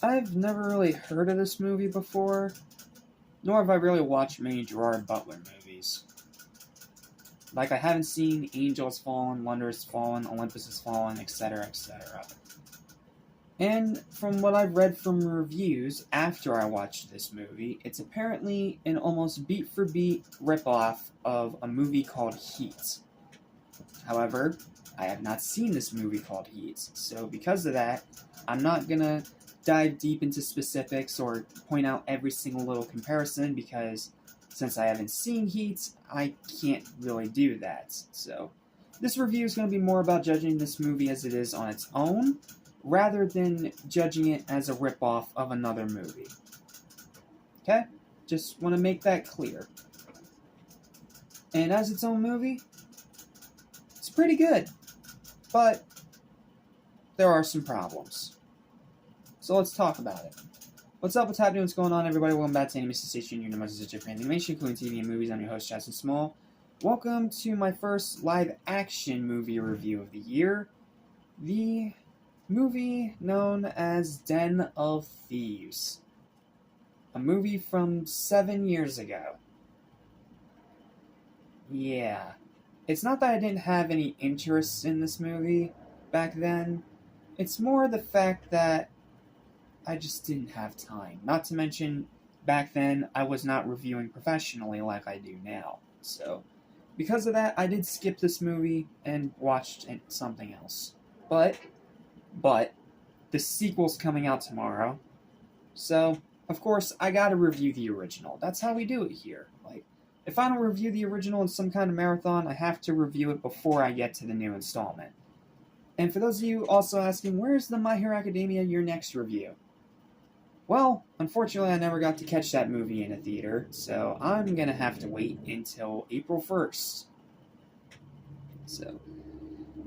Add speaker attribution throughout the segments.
Speaker 1: I've never really heard of this movie before, nor have I really watched many Gerard Butler movies. Like, I haven't seen Angels Fallen, Wonders Fallen, Olympus Has Fallen, etc., etc. And from what I've read from reviews after I watched this movie, it's apparently an almost beat-for-beat ripoff of a movie called Heat. However, I have not seen this movie called Heat, so because of that, I'm not gonna dive deep into specifics or point out every single little comparison because since I haven't seen Heat, I can't really do that. So, this review is going to be more about judging this movie as it is on its own, rather than judging it as a ripoff of another movie. Okay? Just want to make that clear. And as its own movie, it's pretty good. But there are some problems. So let's talk about it. What's up, what's happening, what's going on, everybody? Welcome back to Anime Sensation, your number one for animation, including TV and movies. I'm your host, Jackson Small. Welcome to my first live-action movie review of the year. The movie known as Den of Thieves. A movie from 7 years ago. Yeah. It's not that I didn't have any interest in this movie back then. It's more the fact that I just didn't have time. Not to mention, back then, I was not reviewing professionally like I do now. So, because of that, I did skip this movie and watched something else. But, the sequel's coming out tomorrow. So, of course, I gotta review the original. That's how we do it here. Like, if I don't review the original in some kind of marathon, I have to review it before I get to the new installment. And for those of you also asking, where's the My Hero Academia Your Next review? Well, unfortunately, I never got to catch that movie in a theater, so I'm gonna have to wait until April 1st. So,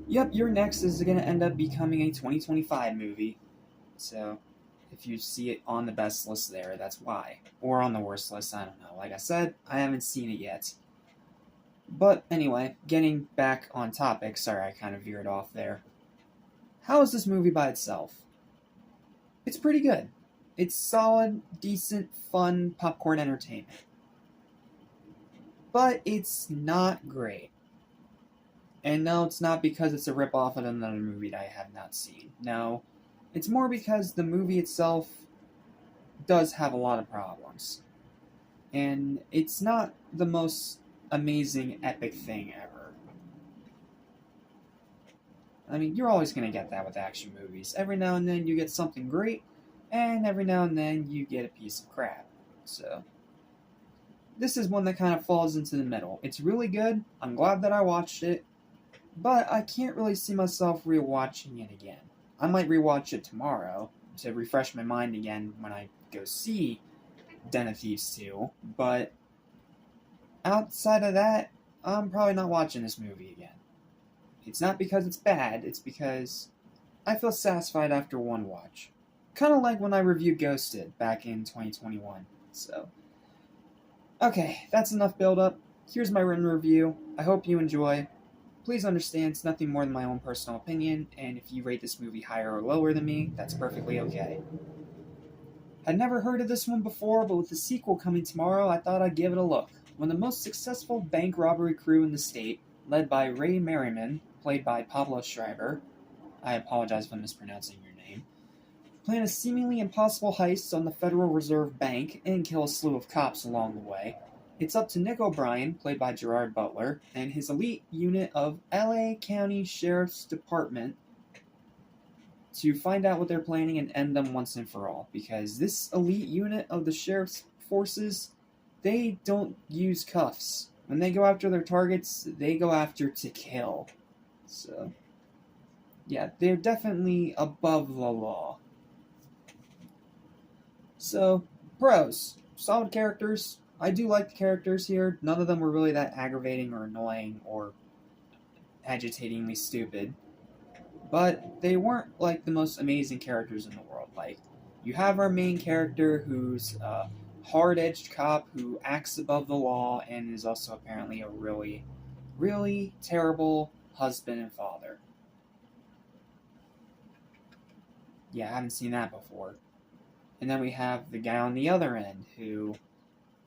Speaker 1: yep, Your Next is gonna end up becoming a 2025 movie. So, if you see it on the best list there, that's why. Or on the worst list, I don't know. Like I said, I haven't seen it yet. But anyway, getting back on topic, sorry I kind of veered off there. How is this movie by itself? It's pretty good. It's solid, decent, fun popcorn entertainment. But it's not great. And no, it's not because it's a ripoff of another movie that I have not seen. No, it's more because the movie itself does have a lot of problems. And it's not the most amazing, epic thing ever. I mean, you're always going to get that with action movies. Every now and then you get something great, and every now and then you get a piece of crap. So, this is one that kind of falls into the middle. It's really good, I'm glad that I watched it, but I can't really see myself rewatching it again. I might rewatch it tomorrow to refresh my mind again when I go see Den of Thieves 2, but outside of that, I'm probably not watching this movie again. It's not because it's bad, it's because I feel satisfied after one watch. Kind of like when I reviewed Ghosted back in 2021. So, okay, that's enough build-up. Here's my written review. I hope you enjoy. Please understand it's nothing more than my own personal opinion, and if you rate this movie higher or lower than me, that's perfectly okay. I'd never heard of this one before, but with the sequel coming tomorrow, I thought I'd give it a look. When the most successful bank robbery crew in the state, led by Ray Merriman, played by Pablo Schreiber, I apologize if I'm mispronouncing your name, plan a seemingly impossible heist on the Federal Reserve Bank and kill a slew of cops along the way, it's up to Nick O'Brien, played by Gerard Butler, and his elite unit of LA County Sheriff's Department to find out what they're planning and end them once and for all. Because this elite unit of the sheriff's forces, they don't use cuffs. When they go after their targets, they go after to kill. So, yeah, they're definitely above the law. So, pros. Solid characters. I do like the characters here. None of them were really that aggravating or annoying or agitatingly stupid. But they weren't like the most amazing characters in the world. Like, you have our main character who's a hard-edged cop who acts above the law and is also apparently a really, really terrible husband and father. Yeah, I haven't seen that before. And then we have the guy on the other end who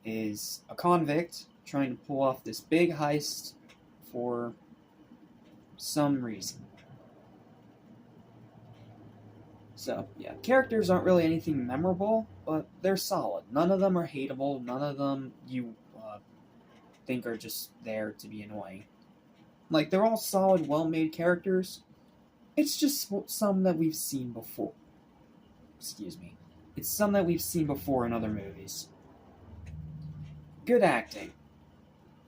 Speaker 1: is a convict trying to pull off this big heist for some reason. So, yeah, characters aren't really anything memorable, but they're solid. None of them are hateable. None of them you think are just there to be annoying. Like, they're all solid, well-made characters. It's just some that we've seen before. Excuse me. It's some that we've seen before in other movies. Good acting.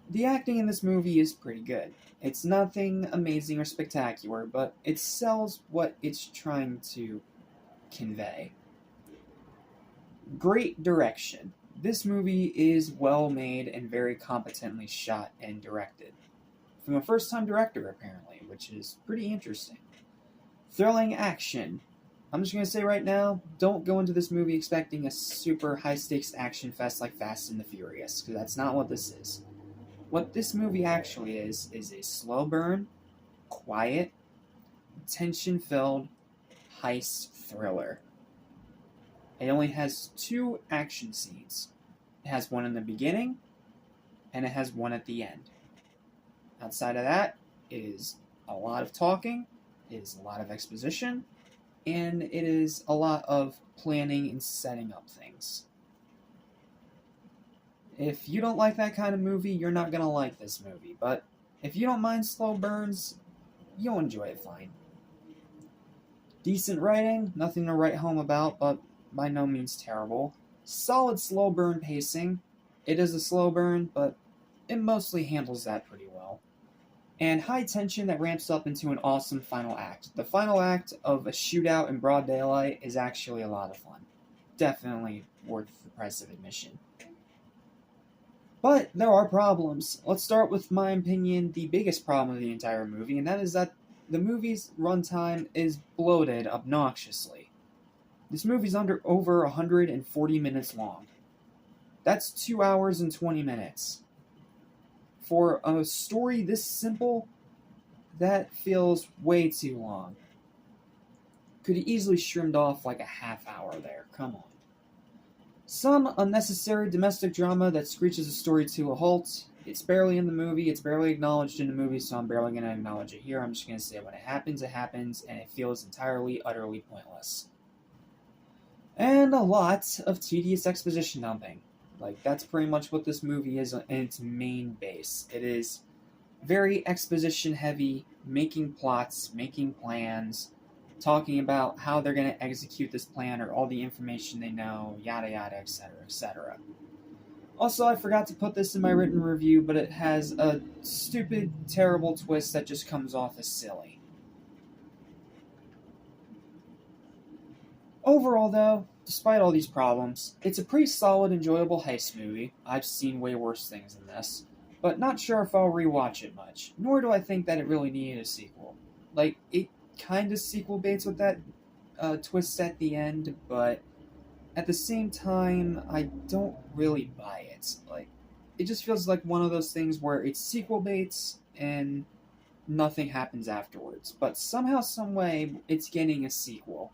Speaker 1: The acting in this movie is pretty good. It's nothing amazing or spectacular, but it sells what it's trying to convey. Great direction. This movie is well made and very competently shot and directed. From a first-time director, apparently, which is pretty interesting. Thrilling action. I'm just going to say right now, don't go into this movie expecting a super high-stakes action fest like Fast and the Furious, because that's not what this is. What this movie actually is a slow burn, quiet, tension-filled heist thriller. It only has 2 action scenes. It has one in the beginning, and it has one at the end. Outside of that, it is a lot of talking, it is a lot of exposition, and it is a lot of planning and setting up things. If you don't like that kind of movie, you're not going to like this movie, but if you don't mind slow burns, you'll enjoy it fine. Decent writing, nothing to write home about, but by no means terrible. Solid slow burn pacing. It is a slow burn, but it mostly handles that pretty well. And high tension that ramps up into an awesome final act. The final act of a shootout in broad daylight is actually a lot of fun. Definitely worth the price of admission. But there are problems. Let's start with, my opinion, the biggest problem of the entire movie, and that is that the movie's runtime is bloated obnoxiously. This movie's over 140 minutes long. That's 2 hours and 20 minutes. For a story this simple, that feels way too long. Could have easily trimmed off like a half hour there. Come on. Some unnecessary domestic drama that screeches the story to a halt. It's barely in the movie, it's barely acknowledged in the movie, so I'm barely going to acknowledge it here. I'm just going to say when it happens, and it feels entirely, utterly pointless. And a lot of tedious exposition dumping. Like, that's pretty much what this movie is in its main base. It is very exposition heavy, making plots, making plans, talking about how they're going to execute this plan or all the information they know, yada yada, etc., etc. Also, I forgot to put this in my written review, but it has a stupid, terrible twist that just comes off as silly. Overall, though, despite all these problems, it's a pretty solid, enjoyable heist movie. I've seen way worse things than this, but not sure if I'll rewatch it much, nor do I think that it really needed a sequel. Like, it kind of sequel baits with that twist at the end, but at the same time, I don't really buy it. Like, it just feels like one of those things where it's sequel baits and nothing happens afterwards, but somehow, someway, it's getting a sequel.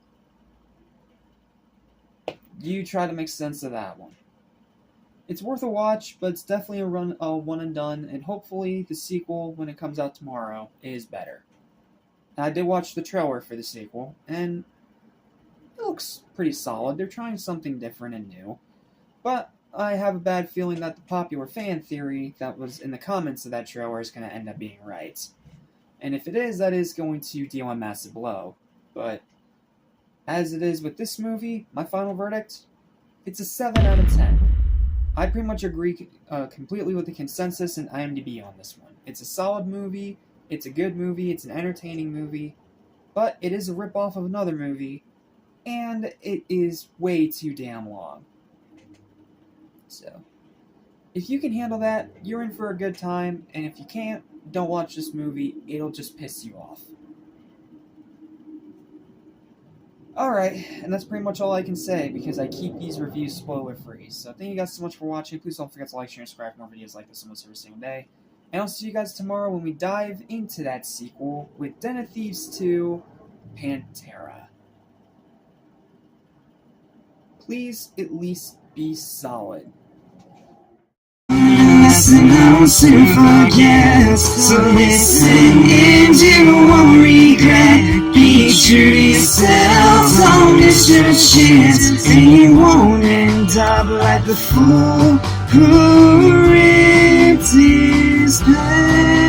Speaker 1: You try to make sense of that one. It's worth a watch, but it's definitely a one and done, and hopefully the sequel, when it comes out tomorrow, is better. I did watch the trailer for the sequel, and it looks pretty solid. They're trying something different and new. But I have a bad feeling that the popular fan theory that was in the comments of that trailer is going to end up being right. And if it is, that is going to deal a massive blow. But as it is with this movie, my final verdict, it's a 7 out of 10. I pretty much agree completely with the consensus in IMDb on this one. It's a solid movie, it's a good movie, it's an entertaining movie, but it is a ripoff of another movie, and it is way too damn long. So, if you can handle that, you're in for a good time, and if you can't, don't watch this movie, it'll just piss you off. Alright, and that's pretty much all I can say, because I keep these reviews spoiler-free. So thank you guys so much for watching. Please don't forget to like, share, and subscribe for more videos like this almost every single day. And I'll see you guys tomorrow when we dive into that sequel with Den of Thieves 2, Pantera. please at least be solid.
Speaker 2: Listen, I will soon forget. So listen, and you won't regret. Be true to yourself, don't miss your chance, and you won't end up like the fool who ripped his pants.